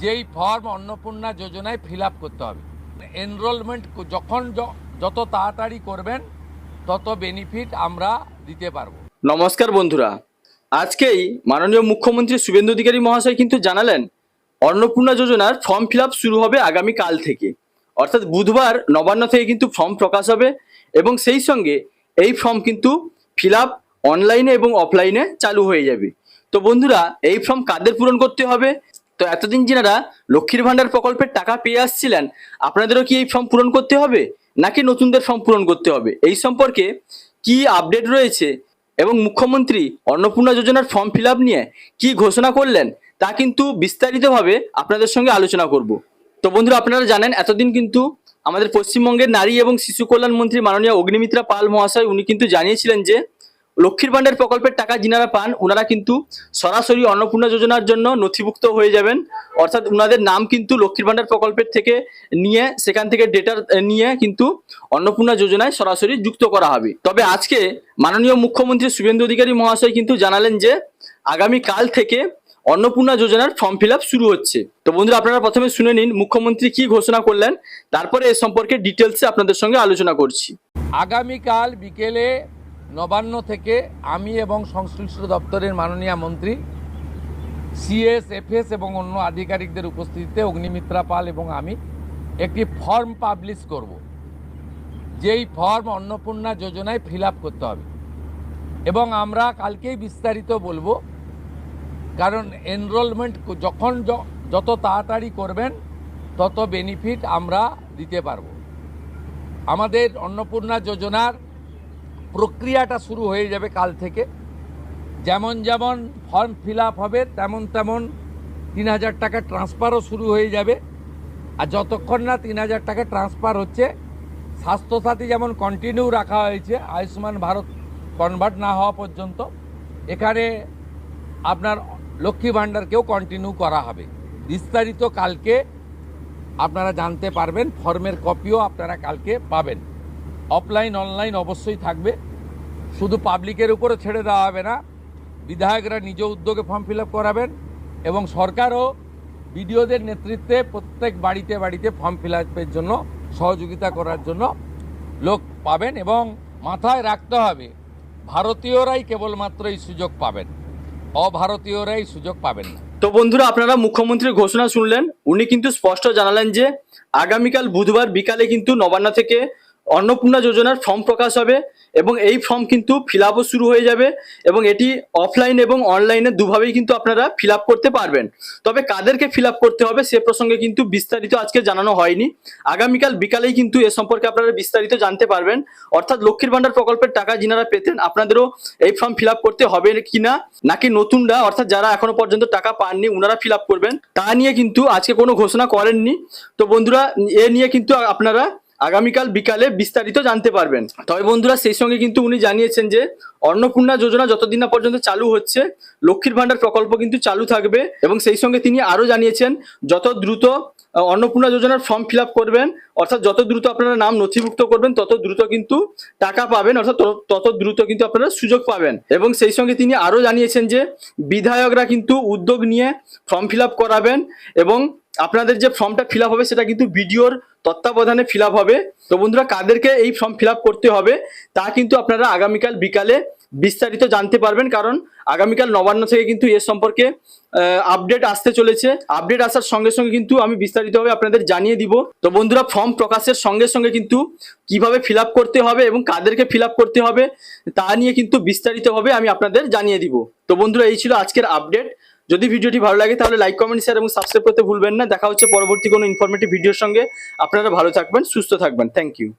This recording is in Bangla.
যেই ফর্ম অন্নপূর্ণা যোজনায় ফিল আপ করতে হবে। এনরোলমেন্ট যখন যত তাড়াতাড়ি করবেন তত বেনিফিট আমরা দিতে পারবো। নমস্কার বন্ধুরা, আজকেই মাননীয় মুখ্যমন্ত্রী শুভেন্দু অধিকারী মহাশয় কিন্তু জানালেন অন্নপূর্ণা যোজনার ফর্ম ফিল আপ শুরু হবে আগামী কাল থেকে, অর্থাৎ বুধবার নবান্ন থেকে কিন্তু ফর্ম প্রকাশ হবে এবং সেই সঙ্গে এই ফর্ম কিন্তু ফিল আপ অনলাইনে এবং অফলাইনে চালু হয়ে যাবে। তো বন্ধুরা, এই ফর্ম কাদের পূরণ করতে হবে? তো এতদিন যারা লক্ষ্মীর ভান্ডার প্রকল্পের টাকা পেয়ে আসছিলেন, আপনাদেরও কি এই ফর্ম পূরণ করতে হবে নাকি নতুনদের ফর্ম পূরণ করতে হবে? এই সম্পর্কে কি আপডেট রয়েছে এবং মুখ্যমন্ত্রী অন্নপূর্ণা যোজনার ফর্ম ফিল আপ নিয়ে কি ঘোষণা করলেন তা কিন্তু বিস্তারিতভাবে আপনাদের সঙ্গে আলোচনা করব। তো বন্ধুরা, আপনারা জানেন এতদিন কিন্তু আমাদের পশ্চিমবঙ্গের নারী এবং শিশু কল্যাণ মন্ত্রী মাননীয় অগ্নিমিত্রা পাল মহাশয় উনি কিন্তু জানিয়েছিলেন যে লক্ষ্মীর ভান্ডার প্রকল্পের টাকা যিনারা পান ওনারা কিন্তু সরাসরি অন্নপূর্ণা যোজনার জন্য নথিভুক্ত হয়ে যাবেন, অর্থাৎ ওনাদের নাম কিন্তু লক্ষ্মীর ভান্ডার প্রকল্পের থেকে নিয়ে সেখান থেকে ডেটা নিয়ে কিন্তু অন্নপূর্ণা যোজনায় সরাসরি যুক্ত করা হবে। তবে আজকে মাননীয় মুখ্যমন্ত্রী শুভেন্দু অধিকারী মহাশয় কিন্তু জানালেন যে আগামী কাল থেকে অন্নপূর্ণা যোজনার ফর্ম ফিল আপ শুরু হচ্ছে। তো বন্ধুরা, আপনারা প্রথমে শুনে নিন মুখ্যমন্ত্রী কি ঘোষণা করলেন, তারপরে এ সম্পর্কে ডিটেলসে আপনাদের সঙ্গে আলোচনা করছি। আগামীকাল বিকেলে নবান্ন থেকে আমি এবং সংশ্লিষ্ট দপ্তরের মাননীয় মন্ত্রী সিএস, এফএস এবং অন্য আধিকারিকদের উপস্থিতিতে অগ্নিমিত্রা পাল এবং আমি একটি ফর্ম পাবলিশ করব, যেই ফর্ম অন্নপূর্ণা যোজনায় ফিল আপ করতে হবে এবং আমরা কালকেই বিস্তারিত বলবো, কারণ এনরোলমেন্ট যখন যত তাড়াতাড়ি করবেন তত বেনিফিট আমরা দিতে পারবো। আমাদের অন্নপূর্ণা যোজনার প্রক্রিয়াটা শুরু হয়ে যাবে কাল থেকে। যেমন যেমন ফর্ম ফিল আপ হবে তেমন তেমন ৩,০০০ টাকা ট্রান্সফারও শুরু হয়ে যাবে। আর যতক্ষণ না ৩,০০০ টাকা ট্রান্সফার হচ্ছে, স্বাস্থ্যসাথী যেমন কন্টিনিউ রাখা হয়েছে আয়ুষ্মান ভারত কনভার্ট না হওয়া পর্যন্ত, এখানে আপনার লক্ষ্মী ভাণ্ডারকেও কন্টিনিউ করা হবে। বিস্তারিত কালকে আপনারা জানতে পারবেন, ফর্মের কপিও আপনারা কালকে পাবেন। অফলাইন অনলাইন অবশ্যই থাকবে, শুধু পাবলিকের উপরে ছেড়ে দেওয়া হবে না, বিধায়করা নিজ উদ্যোগে ফর্ম ফিল আপ করাবেন এবং সরকারও বিডিওদের নেতৃত্বে প্রত্যেক বাড়িতে বাড়িতে ফর্ম ফিল আপের জন্য সহযোগিতা করার জন্য লোক পাবেন। এবং মাথায় রাখতে হবে, ভারতীয়রাই কেবলমাত্র এই সুযোগ পাবেন, অভারতীয়রাই সুযোগ পাবেন না। তো বন্ধুরা, আপনারা মুখ্যমন্ত্রীর ঘোষণা শুনলেন, উনি কিন্তু স্পষ্ট জানালেন যে আগামীকাল বুধবার বিকালে কিন্তু নবান্ন থেকে অন্নপূর্ণা যোজনার ফর্ম প্রকাশ হবে এবং এই ফর্ম কিন্তু ফিল আপও শুরু হয়ে যাবে এবং এটি অফলাইন এবং অনলাইনে দুভাবেই কিন্তু আপনারা ফিল আপ করতে পারবেন। তবে কাদেরকে ফিল আপ করতে হবে সে প্রসঙ্গে কিন্তু বিস্তারিত আজকে জানানো হয়নি। আগামীকাল বিকালেই কিন্তু এ সম্পর্কে আপনারা বিস্তারিত জানতে পারবেন, অর্থাৎ লক্ষ্মীর ভান্ডার প্রকল্পের টাকা যিনারা পেতেন আপনাদেরও এই ফর্ম ফিল আপ করতে হবে কিনা, নাকি নতুনরা অর্থাৎ যারা এখনো পর্যন্ত টাকা পাননি ওনারা ফিল আপ করবেন, তা নিয়ে কিন্তু আজকে কোনো ঘোষণা করেননি। তো বন্ধুরা, এ নিয়ে কিন্তু আপনারা আগামীকাল বিকালে বিস্তারিত জানতে পারবেন। তবে বন্ধুরা, সেই সঙ্গে কিন্তু উনি জানিয়েছেন যে অন্নপূর্ণা যোজনা যতদিন না পর্যন্ত চালু হচ্ছে লক্ষ্মীর ভান্ডার প্রকল্প কিন্তু চালু থাকবে এবং সেই সঙ্গে তিনি আরো জানিয়েছেন যত দ্রুত অন্নপূর্ণা যোজনার ফর্ম ফিল আপ করবেন, অর্থাৎ যত দ্রুত আপনারা নাম নথিভুক্ত করবেন তত দ্রুত কিন্তু টাকা পাবেন, অর্থাৎ তত দ্রুত কিন্তু আপনারা সুযোগ পাবেন। এবং সেই সঙ্গে তিনি আরো জানিয়েছেন যে বিধায়করা কিন্তু উদ্যোগ নিয়ে ফর্ম ফিল আপ করাবেন এবং আপনাদের যে ফর্মটা ফিল আপ হবে সেটা কিন্তু বিডিওর তত্ত্বাবধানে ফিল আপ হবে। তো বন্ধুরা, কাদেরকে এই ফর্ম ফিল আপ করতে হবে তা কিন্তু আপনারা আগামীকাল বিকালে বিস্তারিত জানতে পারবেন, কারণ আগামীকাল নবান্ন থেকে কিন্তু এ সম্পর্কে আপডেট আসতে চলেছে। আপডেট আসার সঙ্গে সঙ্গে কিন্তু আমি বিস্তারিতভাবে আপনাদের জানিয়ে দিব। তো বন্ধুরা, ফর্ম প্রকাশের সঙ্গে সঙ্গে কিন্তু কিভাবে ফিল আপ করতে হবে এবং কাদেরকে ফিল আপ করতে হবে তা নিয়ে কিন্তু বিস্তারিতভাবে আমি আপনাদের জানিয়ে দিব। তো বন্ধুরা, এই ছিল আজকের আপডেট। যদি ভিডিওটি ভালো লাগে তাহলে লাইক, কমেন্ট, শেয়ার এবং সাবস্ক্রাইব করতে ভুলবেন না। দেখা হচ্ছে পরবর্তী কোনো ইনফরমেটিভ ভিডিওর সঙ্গে। আপনারা ভালো থাকবেন, সুস্থ থাকবেন। Thank you.